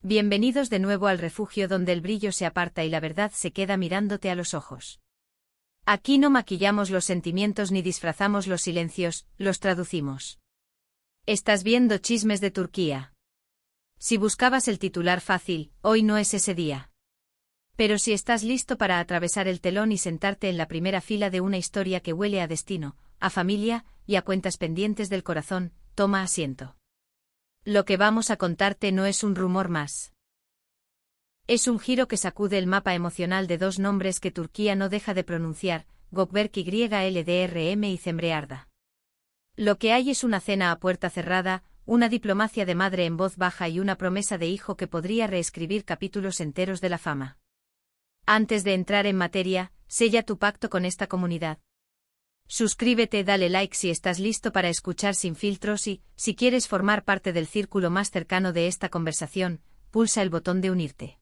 Bienvenidos de nuevo al refugio donde el brillo se aparta y la verdad se queda mirándote a los ojos. Aquí no maquillamos los sentimientos ni disfrazamos los silencios, los traducimos. Estás viendo Chismes de Turquía. Si buscabas el titular fácil, hoy no es ese día. Pero si estás listo para atravesar el telón y sentarte en la primera fila de una historia que huele a destino, a familia y a cuentas pendientes del corazón, toma asiento. Lo que vamos a contarte no es un rumor más. Es un giro que sacude el mapa emocional de dos nombres que Turquía no deja de pronunciar, Gökberk YLDRM y Cemre Arda. Lo que hay es una cena a puerta cerrada, una diplomacia de madre en voz baja y una promesa de hijo que podría reescribir capítulos enteros de la fama. Antes de entrar en materia, sella tu pacto con esta comunidad. Suscríbete, dale like si estás listo para escuchar sin filtros y, si quieres formar parte del círculo más cercano de esta conversación, pulsa el botón de unirte.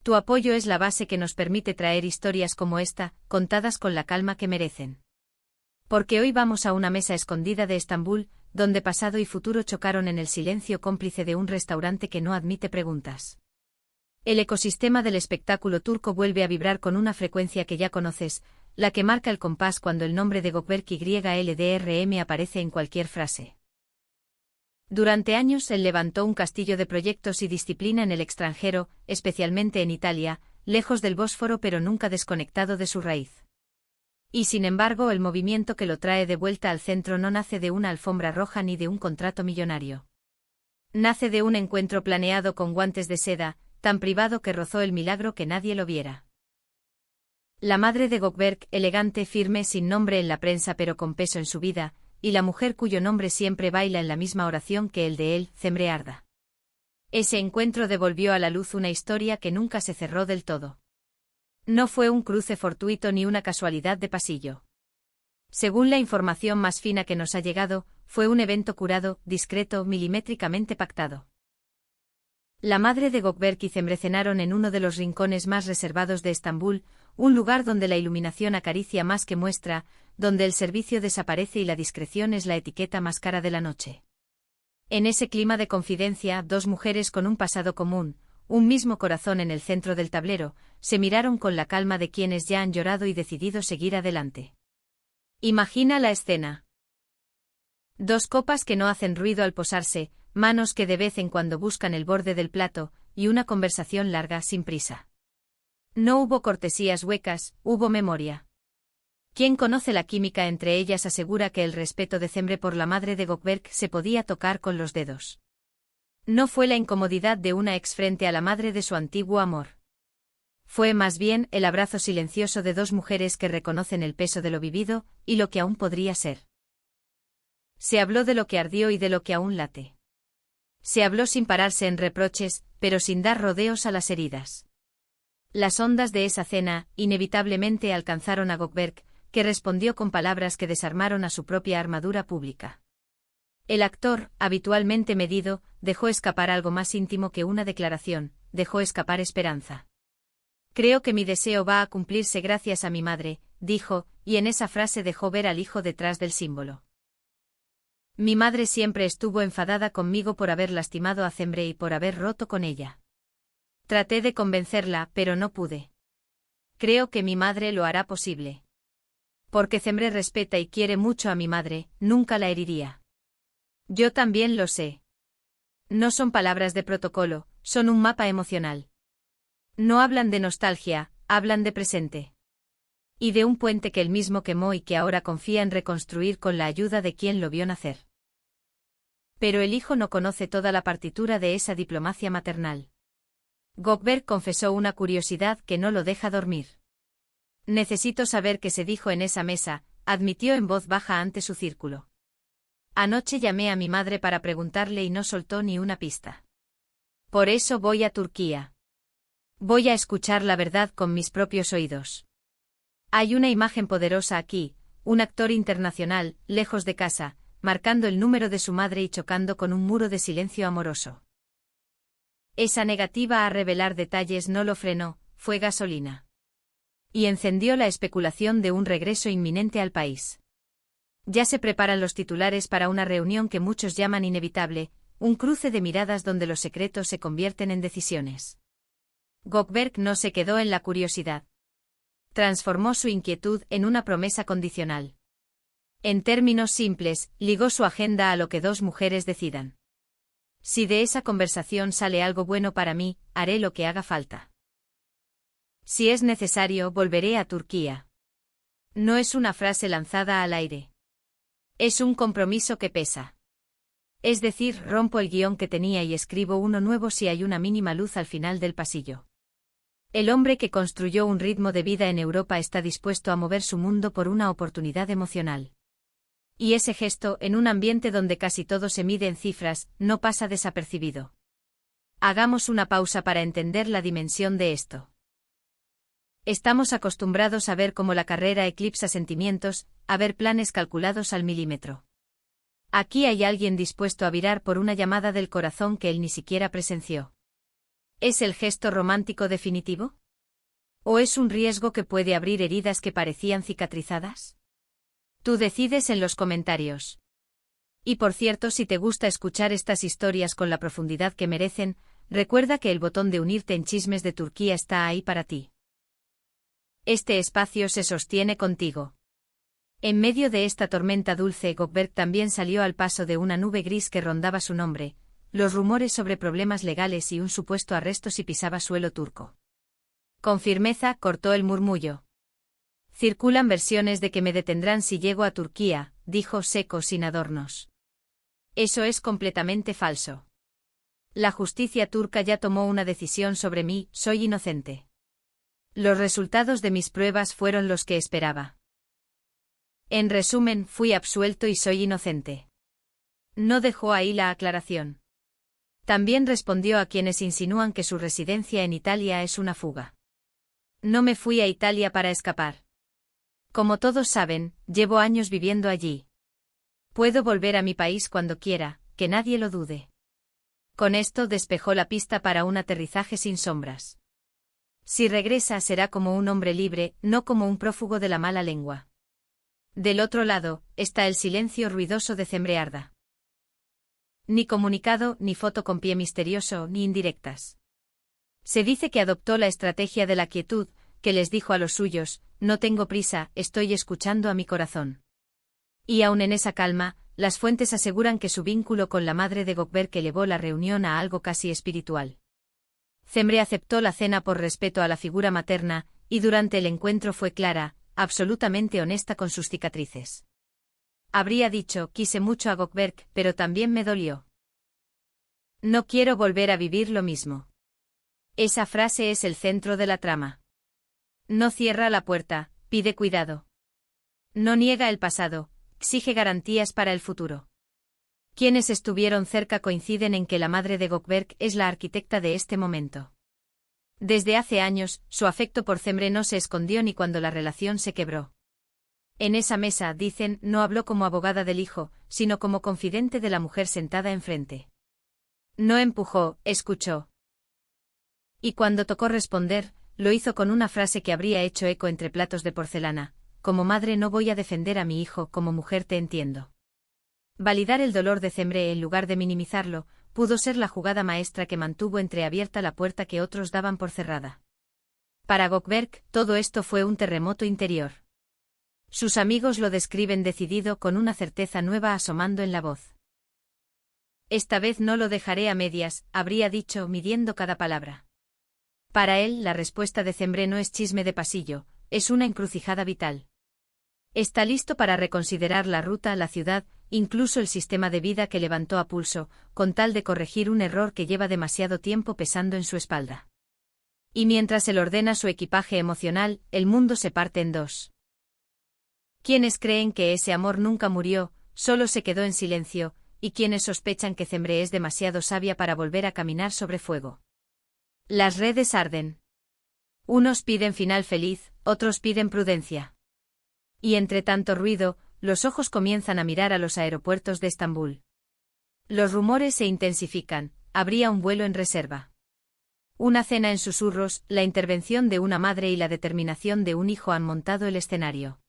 Tu apoyo es la base que nos permite traer historias como esta, contadas con la calma que merecen. Porque hoy vamos a una mesa escondida de Estambul, donde pasado y futuro chocaron en el silencio cómplice de un restaurante que no admite preguntas. El ecosistema del espectáculo turco vuelve a vibrar con una frecuencia que ya conoces, la que marca el compás cuando el nombre de Gökberk YLDRM aparece en cualquier frase. Durante años él levantó un castillo de proyectos y disciplina en el extranjero, especialmente en Italia, lejos del Bósforo pero nunca desconectado de su raíz. Y sin embargo el movimiento que lo trae de vuelta al centro no nace de una alfombra roja ni de un contrato millonario. Nace de un encuentro planeado con guantes de seda, tan privado que rozó el milagro que nadie lo viera. La madre de Gökberk, elegante, firme, sin nombre en la prensa pero con peso en su vida, y la mujer cuyo nombre siempre baila en la misma oración que el de él, Cemre Arda. Ese encuentro devolvió a la luz una historia que nunca se cerró del todo. No fue un cruce fortuito ni una casualidad de pasillo. Según la información más fina que nos ha llegado, fue un evento curado, discreto, milimétricamente pactado. La madre de Gökberk y Cemre cenaron en uno de los rincones más reservados de Estambul, un lugar donde la iluminación acaricia más que muestra, donde el servicio desaparece y la discreción es la etiqueta más cara de la noche. En ese clima de confidencia, dos mujeres con un pasado común, un mismo corazón en el centro del tablero, se miraron con la calma de quienes ya han llorado y decidido seguir adelante. Imagina la escena. Dos copas que no hacen ruido al posarse, manos que de vez en cuando buscan el borde del plato, y una conversación larga sin prisa. No hubo cortesías huecas, hubo memoria. Quien conoce la química entre ellas asegura que el respeto de Cemre por la madre de Gökberk se podía tocar con los dedos. No fue la incomodidad de una ex frente a la madre de su antiguo amor. Fue más bien el abrazo silencioso de dos mujeres que reconocen el peso de lo vivido, y lo que aún podría ser. Se habló de lo que ardió y de lo que aún late. Se habló sin pararse en reproches, pero sin dar rodeos a las heridas. Las ondas de esa cena, inevitablemente alcanzaron a Gökberk, que respondió con palabras que desarmaron a su propia armadura pública. El actor, habitualmente medido, dejó escapar algo más íntimo que una declaración, dejó escapar esperanza. Creo que mi deseo va a cumplirse gracias a mi madre, dijo, y en esa frase dejó ver al hijo detrás del símbolo. Mi madre siempre estuvo enfadada conmigo por haber lastimado a Cemre y por haber roto con ella. Traté de convencerla, pero no pude. Creo que mi madre lo hará posible. Porque Cemre respeta y quiere mucho a mi madre, nunca la heriría. Yo también lo sé. No son palabras de protocolo, son un mapa emocional. No hablan de nostalgia, hablan de presente. Y de un puente que él mismo quemó y que ahora confía en reconstruir con la ayuda de quien lo vio nacer. Pero el hijo no conoce toda la partitura de esa diplomacia maternal. Gökberk confesó una curiosidad que no lo deja dormir. Necesito saber qué se dijo en esa mesa, admitió en voz baja ante su círculo. Anoche llamé a mi madre para preguntarle y no soltó ni una pista. Por eso voy a Turquía. Voy a escuchar la verdad con mis propios oídos. Hay una imagen poderosa aquí, un actor internacional, lejos de casa, marcando el número de su madre y chocando con un muro de silencio amoroso. Esa negativa a revelar detalles no lo frenó, fue gasolina. Y encendió la especulación de un regreso inminente al país. Ya se preparan los titulares para una reunión que muchos llaman inevitable, Un cruce de miradas donde los secretos se convierten en decisiones. Gökberk no se quedó en la curiosidad. Transformó su inquietud en una promesa condicional. En términos simples, ligó su agenda a lo que dos mujeres decidan. Si de esa conversación sale algo bueno para mí, haré lo que haga falta. Si es necesario, volveré a Turquía. No es una frase lanzada al aire. Es un compromiso que pesa. Es decir, rompo el guión que tenía y escribo uno nuevo si hay una mínima luz al final del pasillo. El hombre que construyó un ritmo de vida en Europa está dispuesto a mover su mundo por una oportunidad emocional. Y ese gesto, en un ambiente donde casi todo se mide en cifras, no pasa desapercibido. Hagamos una pausa para entender la dimensión de esto. Estamos acostumbrados a ver cómo la carrera eclipsa sentimientos, a ver planes calculados al milímetro. Aquí hay alguien dispuesto a virar por una llamada del corazón que él ni siquiera presenció. ¿Es el gesto romántico definitivo? ¿O es un riesgo que puede abrir heridas que parecían cicatrizadas? Tú decides en los comentarios. Y por cierto, si te gusta escuchar estas historias con la profundidad que merecen, recuerda que el botón de unirte en Chismes de Turquía está ahí para ti. Este espacio se sostiene contigo. En medio de esta tormenta dulce, Gökberk también salió al paso de una nube gris que rondaba su nombre, los rumores sobre problemas legales y un supuesto arresto si pisaba suelo turco. Con firmeza cortó el murmullo. Circulan versiones de que me detendrán si llego a Turquía, dijo seco sin adornos. Eso es completamente falso. La justicia turca ya tomó una decisión sobre mí, soy inocente. Los resultados de mis pruebas fueron los que esperaba. En resumen, fui absuelto y soy inocente. No dejó ahí la aclaración. También respondió a quienes insinúan que su residencia en Italia es una fuga. No me fui a Italia para escapar. Como todos saben, llevo años viviendo allí. Puedo volver a mi país cuando quiera, que nadie lo dude. Con esto despejó la pista para un aterrizaje sin sombras. Si regresa será como un hombre libre, no como un prófugo de la mala lengua. Del otro lado, está el silencio ruidoso de Cemre Arda. Ni comunicado, ni foto con pie misterioso, ni indirectas. Se dice que adoptó la estrategia de la quietud, que les dijo a los suyos, no tengo prisa, estoy escuchando a mi corazón. Y aun en esa calma, las fuentes aseguran que su vínculo con la madre de Gökberk elevó la reunión a algo casi espiritual. Cemre aceptó la cena por respeto a la figura materna, y durante el encuentro fue clara, absolutamente honesta con sus cicatrices. Habría dicho, quise mucho a Gökberk, pero también me dolió. No quiero volver a vivir lo mismo. Esa frase es el centro de la trama. No cierra la puerta, pide cuidado. No niega el pasado, exige garantías para el futuro. Quienes estuvieron cerca coinciden en que la madre de Gökberk es la arquitecta de este momento. Desde hace años, su afecto por Cemre no se escondió ni cuando la relación se quebró. En esa mesa, dicen, no habló como abogada del hijo, sino como confidente de la mujer sentada enfrente. No empujó, escuchó. Y cuando tocó responder, lo hizo con una frase que habría hecho eco entre platos de porcelana: como madre no voy a defender a mi hijo, como mujer te entiendo. Validar el dolor de Cemre en lugar de minimizarlo, pudo ser la jugada maestra que mantuvo entreabierta la puerta que otros daban por cerrada. Para Gökberk, todo esto fue un terremoto interior. Sus amigos lo describen decidido, con una certeza nueva asomando en la voz. Esta vez no lo dejaré a medias, habría dicho, midiendo cada palabra. Para él, la respuesta de Cemre no es chisme de pasillo, es una encrucijada vital. Está listo para reconsiderar la ruta, la ciudad, incluso el sistema de vida que levantó a pulso, con tal de corregir un error que lleva demasiado tiempo pesando en su espalda. Y mientras él ordena su equipaje emocional, el mundo se parte en dos. Quienes creen que ese amor nunca murió, solo se quedó en silencio, y quienes sospechan que Cemre es demasiado sabia para volver a caminar sobre fuego. Las redes arden. Unos piden final feliz, otros piden prudencia. Y entre tanto ruido, los ojos comienzan a mirar a los aeropuertos de Estambul. Los rumores se intensifican, habría un vuelo en reserva. Una cena en susurros, la intervención de una madre y la determinación de un hijo han montado el escenario.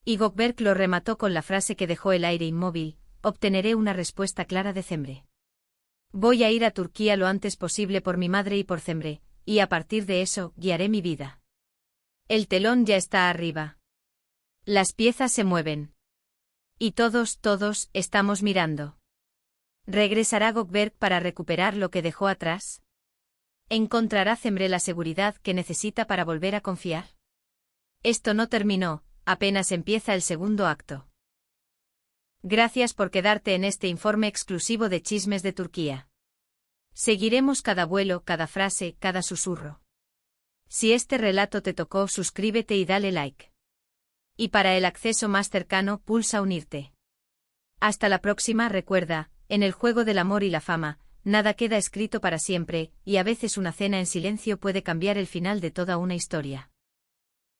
Y Gökberk lo remató con la frase que dejó el aire inmóvil: obteneré una respuesta clara de Cemre. Voy a ir a Turquía lo antes posible por mi madre y por Cemre, y a partir de eso, guiaré mi vida. El telón ya está arriba. Las piezas se mueven. Y todos, estamos mirando. ¿Regresará Gökberk para recuperar lo que dejó atrás? ¿Encontrará Cemre la seguridad que necesita para volver a confiar? Esto no terminó, apenas empieza el segundo acto. Gracias por quedarte en este informe exclusivo de Chismes de Turquía. Seguiremos cada vuelo, cada frase, cada susurro. Si este relato te tocó, suscríbete y dale like. Y para el acceso más cercano, pulsa unirte. Hasta la próxima. Recuerda, en el juego del amor y la fama, nada queda escrito para siempre, y a veces una cena en silencio puede cambiar el final de toda una historia.